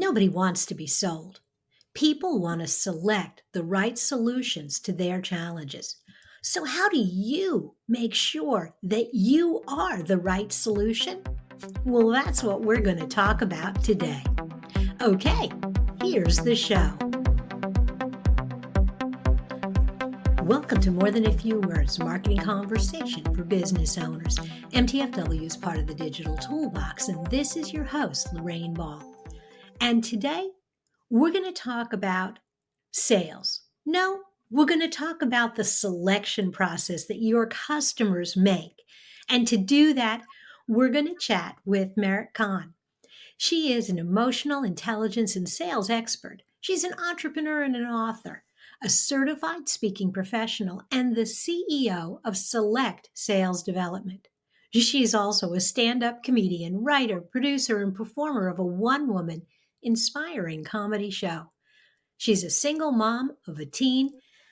Nobody wants to be sold. People want to select the right solutions to their challenges. So, how do you make sure that you are the right solution? Well, that's what we're going to talk about today. Okay, here's the show. Welcome to More Than a Few Words, Marketing Conversation for Business Owners. MTFW is part of the Digital Toolbox, and this is your host, Lorraine Ball. And today, we're going to talk about sales. No, we're going to talk about the selection process that your customers make. And to do that, we're going to chat with Merit Kahn. She is an emotional intelligence and sales expert. She's an entrepreneur and an author, a certified speaking professional, and the CEO of Select Sales Development. She's also a stand-up comedian, writer, producer, and performer of a one-woman inspiring comedy show. She's a single mom of a teen,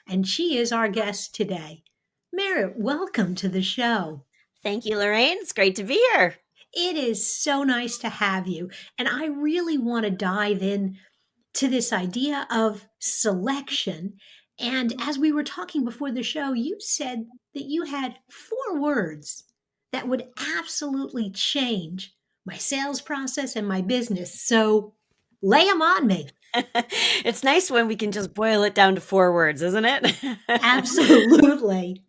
and she is our guest today. Merit, welcome to the show. Thank you, Lorraine. It's great to be here. It is so nice to have you. And I really want to dive in to this idea of selection. And as we were talking before the show, you said that you had 4 words that would absolutely change my sales process and my business. So lay them on me. It's nice when we can just boil it down to 4 words, isn't it? Absolutely.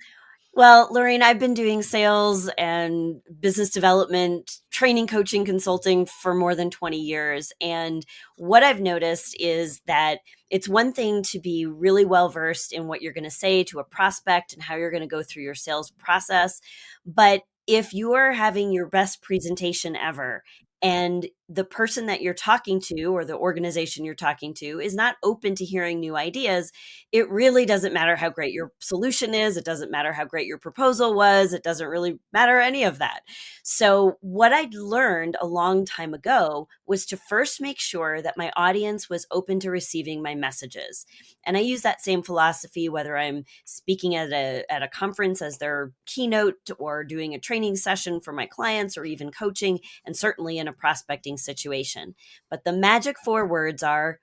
Well, Lorraine, I've been doing sales and business development, training, coaching, consulting for more than 20 years. And what I've noticed is that it's one thing to be really well versed in what you're going to say to a prospect and how you're going to go through your sales process. But if you are having your best presentation ever and the person that you're talking to or the organization you're talking to is not open to hearing new ideas, it really doesn't matter how great your solution is. It doesn't matter how great your proposal was. It doesn't really matter any of that. So what I'd learned a long time ago was to first make sure that my audience was open to receiving my messages. And I use that same philosophy whether I'm speaking at a conference as their keynote or doing a training session for my clients or even coaching, and certainly in a prospecting situation. But the magic 4 words are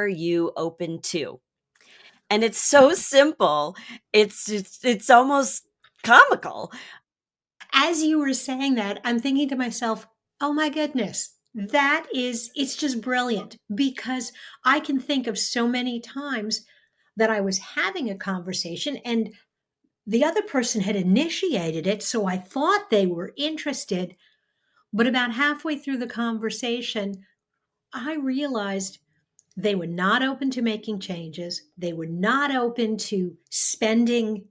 you open to? And it's so simple. It's almost comical. As you were saying that, I'm thinking to myself, oh my goodness, it's just brilliant, because I can think of so many times that I was having a conversation and the other person had initiated it. So I thought they were interested. But about halfway through the conversation, I realized they were not open to making changes. They were not open to spending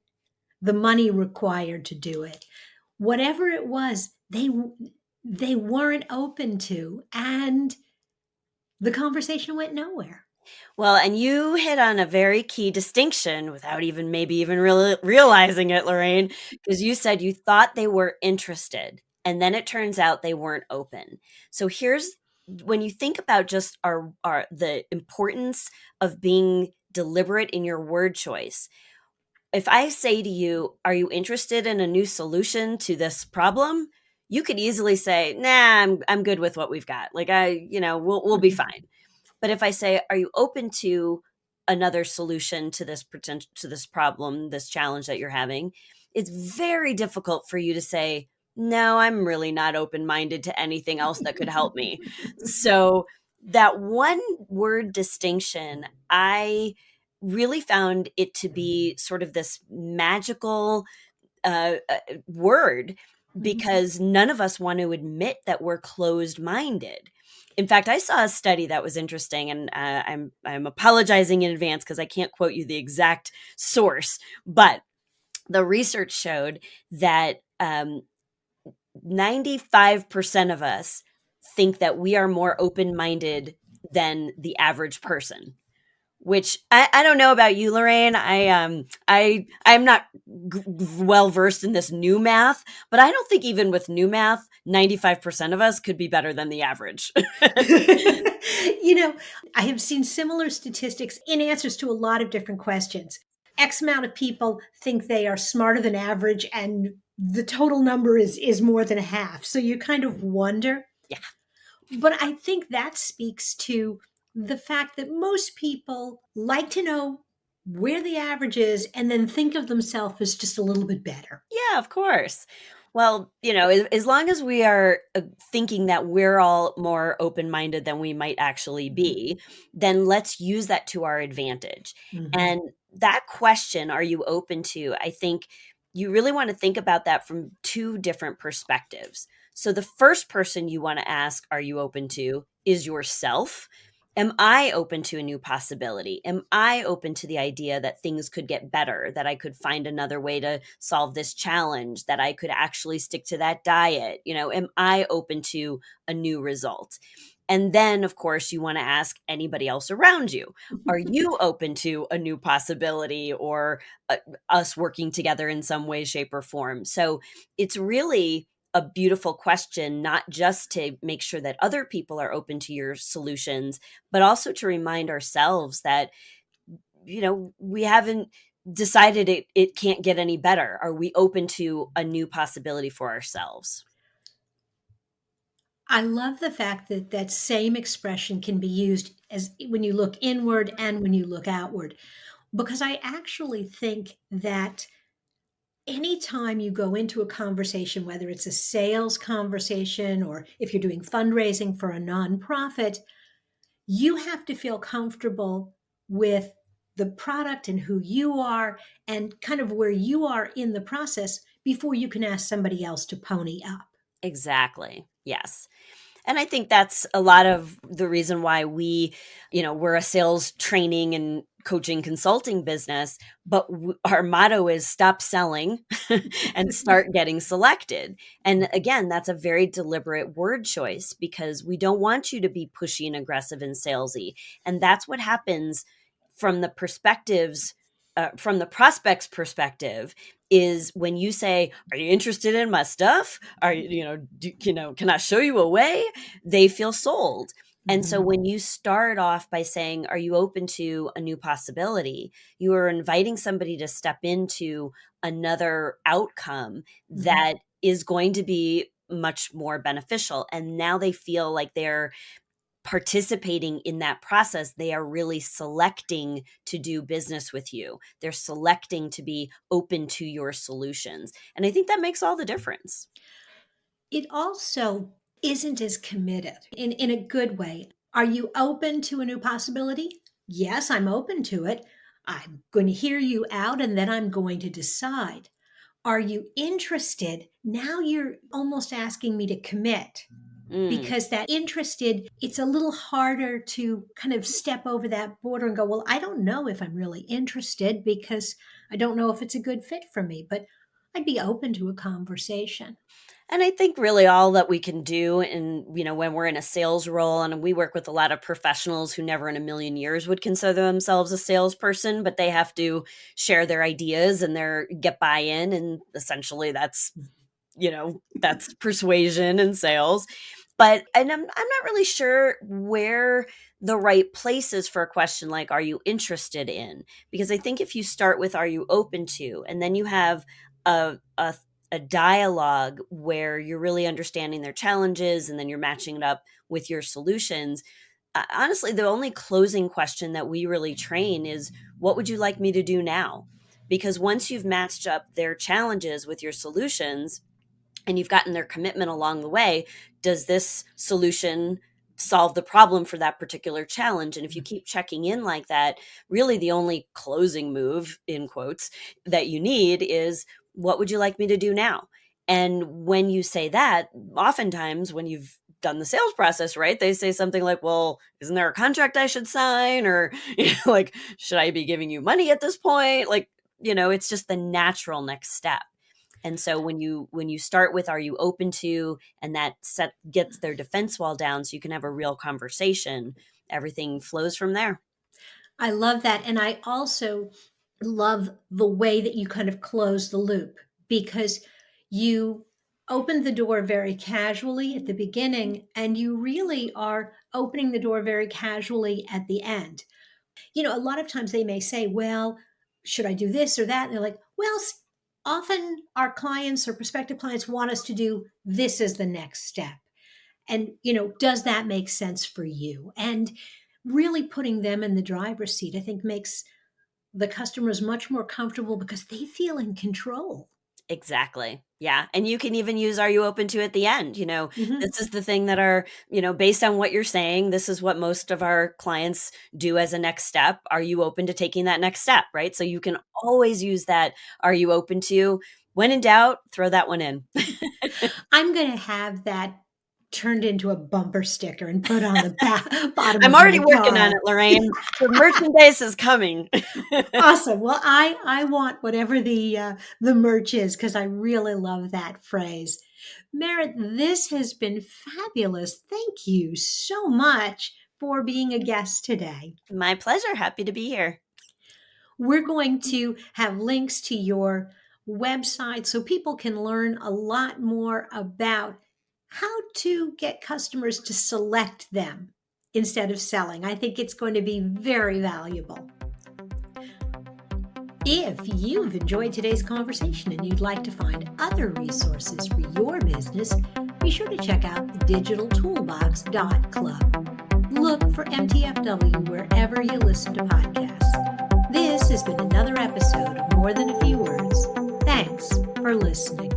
the money required to do it. Whatever it was, they weren't open to, and the conversation went nowhere. Well, and you hit on a very key distinction without maybe even really realizing it, Lorraine, because you said you thought they were interested, and then it turns out they weren't open. So here's when you think about just the importance of being deliberate in your word choice. If I say to you, are you interested in a new solution to this problem? You could easily say, nah, I'm good with what we've got. Like we'll be fine. But if I say, are you open to another solution to this problem, this challenge that you're having? It's very difficult for you to say, no, I'm really not open-minded to anything else that could help me. So that one word distinction, I really found it to be sort of this magical word, because none of us want to admit that we're closed-minded. In fact, I saw a study that was interesting, and I'm apologizing in advance because I can't quote you the exact source, but the research showed that 95% of us think that we are more open-minded than the average person. Which I don't know about you, Lorraine. I'm not well versed in this new math, but I don't think even with new math, 95% of us could be better than the average. I have seen similar statistics in answers to a lot of different questions. X amount of people think they are smarter than average, and the total number is more than half. So you kind of wonder. Yeah. But I think that speaks to the fact that most people like to know where the average is and then think of themselves as just a little bit better. Yeah, of course. Well, as long as we are thinking that we're all more open minded than we might actually be, then let's use that to our advantage. Mhm. And that question, are you open to? I think you really want to think about that from two different perspectives. So, the first person you want to ask, are you open to, is yourself. Am I open to a new possibility? Am I open to the idea that things could get better, that I could find another way to solve this challenge, that I could actually stick to that diet? Am I open to a new result? And then, of course, you want to ask anybody else around you, are you open to a new possibility or us working together in some way, shape, or form? So it's really a beautiful question, not just to make sure that other people are open to your solutions, but also to remind ourselves that, we haven't decided it can't get any better. Are we open to a new possibility for ourselves? I love the fact that that same expression can be used as when you look inward and when you look outward, because I actually think that anytime you go into a conversation, whether it's a sales conversation or if you're doing fundraising for a nonprofit, you have to feel comfortable with the product and who you are and kind of where you are in the process before you can ask somebody else to pony up. Exactly. Yes. And I think that's a lot of the reason why we're a sales training and coaching consulting business, but our motto is stop selling and start getting selected. And again, that's a very deliberate word choice because we don't want you to be pushy and aggressive and salesy. And that's what happens from the from the prospect's perspective is when you say, are you interested in my stuff? Are can I show you a way? They feel sold. And so Mhm. when you start off by saying, are you open to a new possibility? You are inviting somebody to step into another outcome Mhm. that is going to be much more beneficial. And now they feel like they're participating in that process. They are really selecting to do business with you. They're selecting to be open to your solutions. And I think that makes all the difference. It also isn't as committed in a good way. Are you open to a new possibility? Yes, I'm open to it. I'm going to hear you out and then I'm going to decide. Are you interested? Now you're almost asking me to commit Mm. because that interested, it's a little harder to kind of step over that border and go, well, I don't know if I'm really interested because I don't know if it's a good fit for me, but I'd be open to a conversation. And I think really all that we can do when we're in a sales role, and we work with a lot of professionals who never in a million years would consider themselves a salesperson, but they have to share their ideas and get buy-in. And essentially that's persuasion and sales. And I'm not really sure where the right place is for a question like, are you interested in? Because I think if you start with, are you open to? And then you have a dialogue where you're really understanding their challenges and then you're matching it up with your solutions. Honestly, the only closing question that we really train is, what would you like me to do now? Because once you've matched up their challenges with your solutions, and you've gotten their commitment along the way, does this solution solve the problem for that particular challenge? And if you keep checking in like that, really the only closing move, in quotes, that you need is, what would you like me to do now? And when you say that, oftentimes when you've done the sales process right, they say something like, well, isn't there a contract I should sign? Or like, should I be giving you money at this point? Like, it's just the natural next step. And so when you start with, are you open to, and that set gets their defense wall down so you can have a real conversation, everything flows from there. I love that. And I also love the way that you kind of close the loop because you opened the door very casually at the beginning and you really are opening the door very casually at the end. A lot of times they may say, well, should I do this or that? And they're like, well, often our clients or prospective clients want us to do this as the next step. And, does that make sense for you? And really putting them in the driver's seat, I think makes the customers much more comfortable because they feel in control. Exactly. Yeah. And you can even use "Are you open to" at the end. Mhm. This is the thing that based on what you're saying, this is what most of our clients do as a next step. Are you open to taking that next step? Right. So you can always use that "Are you open to?" When in doubt, throw that one in. I'm gonna have that turned into a bumper sticker and put on the bottom I'm of already my working on car. it, Lorraine. The merchandise is coming. Awesome. Well, I want whatever the merch is because I really love that phrase. Merit, this has been fabulous. Thank you so much for being a guest today. My pleasure. Happy to be here. We're going to have links to your website so people can learn a lot more about how to get customers to select them instead of selling. I think it's going to be very valuable. If you've enjoyed today's conversation and you'd like to find other resources for your business, be sure to check out digitaltoolbox.club. Look for MTFW wherever you listen to podcasts. This has been another episode of More Than a Few Words. Thanks for listening.